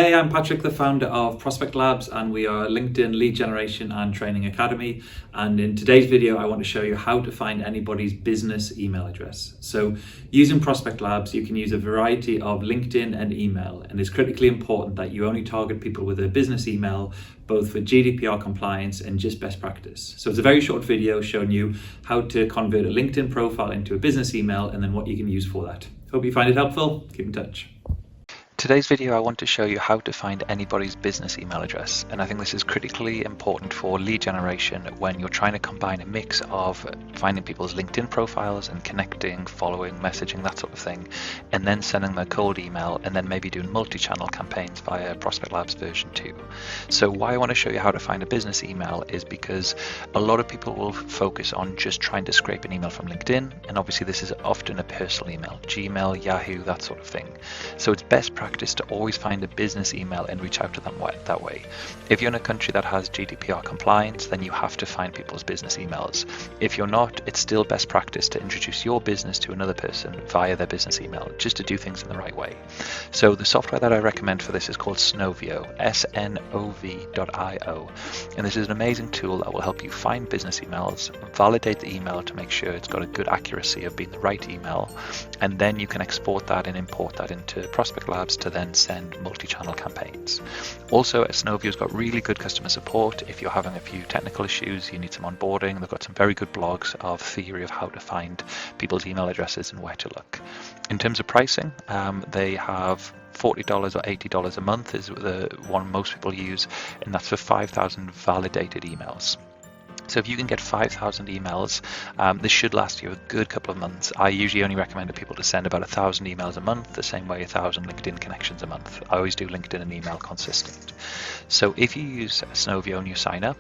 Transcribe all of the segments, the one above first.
Hey, I'm Patrick, the founder of Prospect Labs, and we are a LinkedIn lead generation and training academy. And in today's video, I want to show you how to find anybody's business email address. So using Prospect Labs, you can use a variety of LinkedIn and email, and it's critically important that you only target people with a business email, both for GDPR compliance and just best practice. So it's a very short video showing you how to convert a LinkedIn profile into a business email and then what you can use for that. Hope you find it helpful. Keep in touch. Today's video I want to show you how to find anybody's business email address, and I think this is critically important for lead generation when you're trying to combine a mix of finding people's LinkedIn profiles and connecting, following, messaging, that sort of thing, and then sending them a cold email and then maybe doing multi-channel campaigns via Prospect Labs version 2. So why I want to show you how to find a business email is because a lot of people will focus on just trying to scrape an email from LinkedIn, and obviously this is often a personal email, Gmail, Yahoo, that sort of thing. So it's best practice to always find a business email and reach out to them that way. If you're in a country that has GDPR compliance, then you have to find people's business emails. If you're not, it's still best practice to introduce your business to another person via their business email, just to do things in the right way. So the software that I recommend for this is called Snovio, snov.io, and this is an amazing tool that will help you find business emails, validate the email to make sure it's got a good accuracy of being the right email, and then you can export that and import that into Prospect Labs to then send multi-channel campaigns. Also, Snovio's got really good customer support. If you're having a few technical issues, you need some onboarding, they've got some very good blogs of theory of how to find people's email addresses and where to look. In terms of pricing, they have $40 or $80 a month is the one most people use, and that's for 5,000 validated emails. So if you can get 5,000 emails, this should last you a good couple of months. I usually only recommend to people to send about 1,000 emails a month, the same way 1,000 LinkedIn connections a month. I always do LinkedIn and email consistent. So if you use Snovio and you sign up,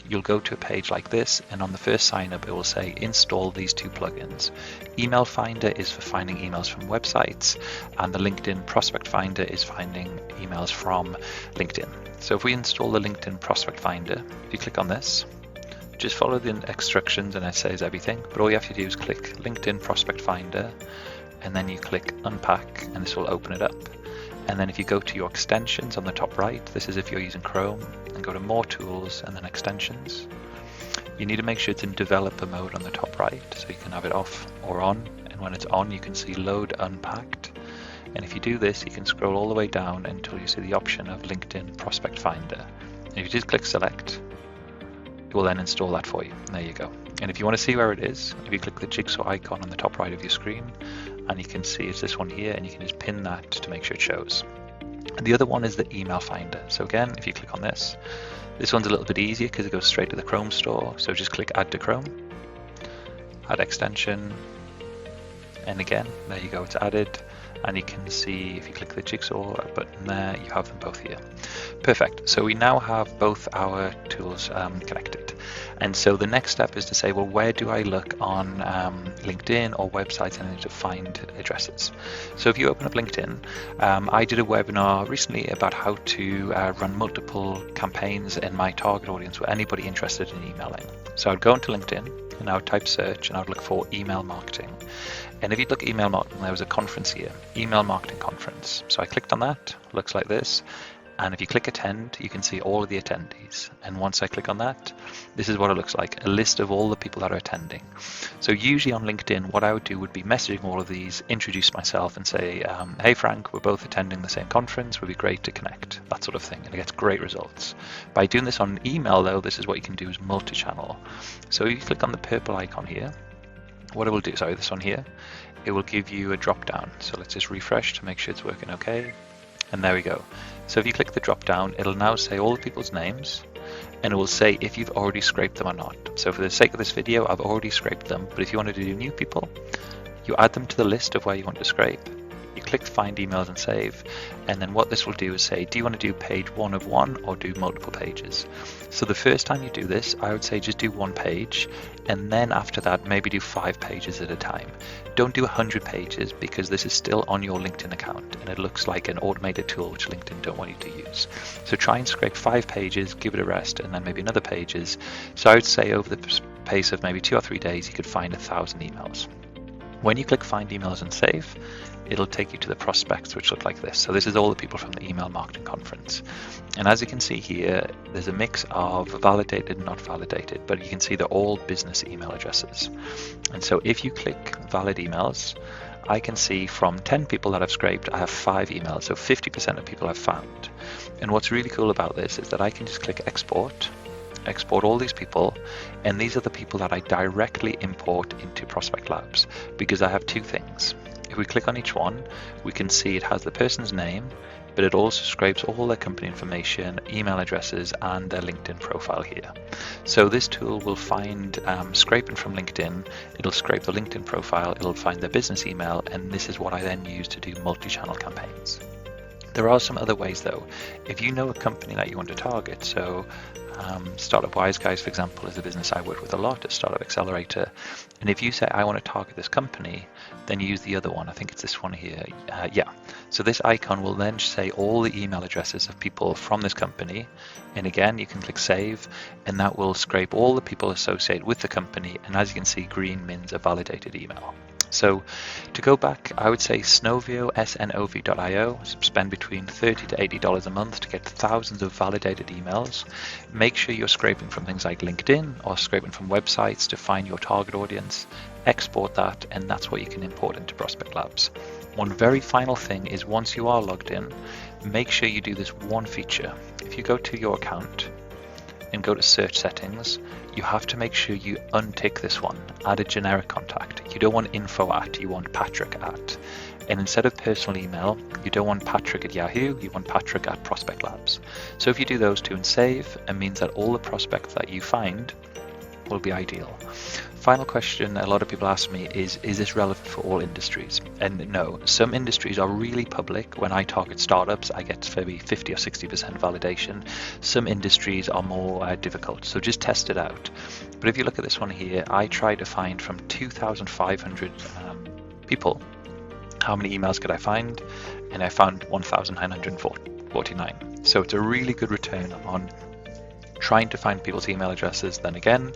you'll go to a page like this, and on the first sign up it will say install these two plugins. Email Finder is for finding emails from websites, and the LinkedIn Prospect Finder is finding emails from LinkedIn. So if we install the LinkedIn Prospect Finder, if you click on this, just follow the instructions and it says everything, but all you have to do is click LinkedIn Prospect Finder, and then you click Unpack, and this will open it up. And then if you go to your extensions on the top right, this is if you're using Chrome, and go to More Tools and then Extensions. You need to make sure it's in developer mode on the top right, so you can have it off or on, and when it's on you can see Load Unpacked. And if you do this, you can scroll all the way down until you see the option of LinkedIn Prospect Finder. And if you just click Select, will then install that for you. And there you go. And if you want to see where it is, if you click the jigsaw icon on the top right of your screen, and you can see it's this one here, and you can just pin that to make sure it shows. And the other one is the Email Finder. So again, if you click on this one's a little bit easier because it goes straight to the Chrome store. So just click Add to Chrome, Add Extension, and again, there you go, it's added. And you can see if you click the jigsaw button there, you have them both here. Perfect. So we now have both our tools connected. And so the next step is to say, well, where do I look on LinkedIn or websites and I need to find addresses? So if you open up LinkedIn, I did a webinar recently about how to run multiple campaigns in my target audience for anybody interested in emailing. So I'd go into LinkedIn and I would type search and I would look for email marketing. And if you look at email marketing, there was a conference here, email marketing conference. So I clicked on that, looks like this. And if you click attend, you can see all of the attendees. And once I click on that, this is what it looks like, a list of all the people that are attending. So usually on LinkedIn, what I would do would be messaging all of these, introduce myself and say, hey Frank, we're both attending the same conference, would be great to connect, that sort of thing. And it gets great results. By doing this on email though, this is what you can do is multi-channel. So if you click on the purple icon here, what it will do, this one here, it will give you a drop down. So let's just refresh to make sure it's working okay. And there we go. So if you click the drop down, it'll now say all the people's names, and it will say if you've already scraped them or not. So for the sake of this video, I've already scraped them, but if you wanted to do new people, you add them to the list of where you want to scrape. You click find emails and save, and then what this will do is say, do you want to do page 1 of 1 or do multiple pages? So the first time you do this, I would say just do 1 page, and then after that maybe do 5 pages at a time. Don't do 100 pages because this is still on your LinkedIn account and it looks like an automated tool which LinkedIn don't want you to use. So try and scrape 5 pages, give it a rest, and then maybe another pages. So I would say over the pace of maybe 2 or 3 days you could find 1,000 emails. When you click Find Emails and Save, it'll take you to the prospects, which look like this. So this is all the people from the Email Marketing Conference. And as you can see here, there's a mix of validated and not validated, but you can see they're all business email addresses. And so if you click Valid Emails, I can see from 10 people that I've scraped, I have 5 emails, so 50% of people I've found. And what's really cool about this is that I can just click Export all these people, and these are the people that I directly import into Prospect Labs, because I have 2 things. If we click on each one, we can see it has the person's name, but it also scrapes all their company information, email addresses, and their LinkedIn profile here. So this tool will find scraping from LinkedIn, it'll scrape the LinkedIn profile, it'll find their business email, and this is what I then use to do multi-channel campaigns. There are some other ways though. If you know a company that you want to target, so Startup Wise Guys, for example, is a business I work with a lot at Startup Accelerator. And if you say, I want to target this company, then you use the other one. I think it's this one here. Yeah. So this icon will then say all the email addresses of people from this company. And again, you can click Save, and that will scrape all the people associated with the company. And as you can see, green means a validated email. So to go back, I would say Snovio, snov.io, spend between $30 to $80 a month to get thousands of validated emails. Make sure you're scraping from things like LinkedIn or scraping from websites to find your target audience. Export that, and that's what you can import into Prospect Labs. One very final thing is, once you are logged in, make sure you do this one feature. If you go to your account and go to search settings, you have to make sure you untick this one, add a generic contact. You don't want info at, you want Patrick at. And instead of personal email, you don't want Patrick at Yahoo, you want Patrick at Prospect Labs. So if you do those 2 and save, it means that all the prospects that you find will be ideal. Final question a lot of people ask me is this relevant for all industries? And no, some industries are really public. When I target startups, I get maybe 50 or 60% validation. Some industries are more difficult, so just test it out. But if you look at this one here, I try to find from 2,500 people, how many emails could I find? And I found 1,949. So it's a really good return on trying to find people's email addresses. Then again,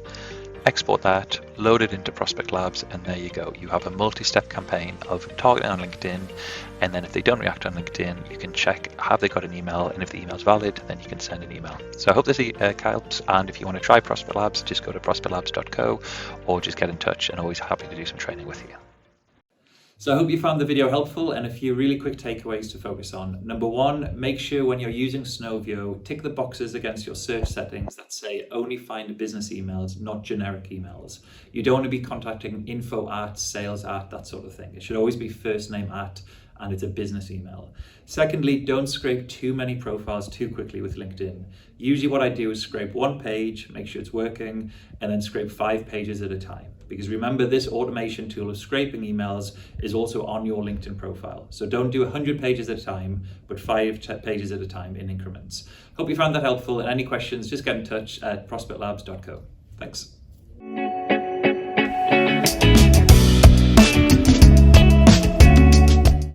export that, load it into Prospect Labs, and there you go. You have a multi-step campaign of targeting on LinkedIn, and then if they don't react on LinkedIn, you can check, have they got an email, and if the email's valid, then you can send an email. So I hope this helps, and if you want to try Prospect Labs, just go to prospectlabs.co, or just get in touch, and always happy to do some training with you. So I hope you found the video helpful, and a few really quick takeaways to focus on. Number 1, make sure when you're using Snovio, tick the boxes against your search settings that say only find business emails, not generic emails. You don't want to be contacting info at, sales at, that sort of thing. It should always be first name at, and it's a business email. Secondly, don't scrape too many profiles too quickly with LinkedIn. Usually what I do is scrape 1 page, make sure it's working, and then scrape 5 pages at a time. Because remember, this automation tool of scraping emails is also on your LinkedIn profile. So don't do 100 pages at a time, but 5 pages at a time in increments. Hope you found that helpful, and any questions, just get in touch at prospectlabs.co. Thanks.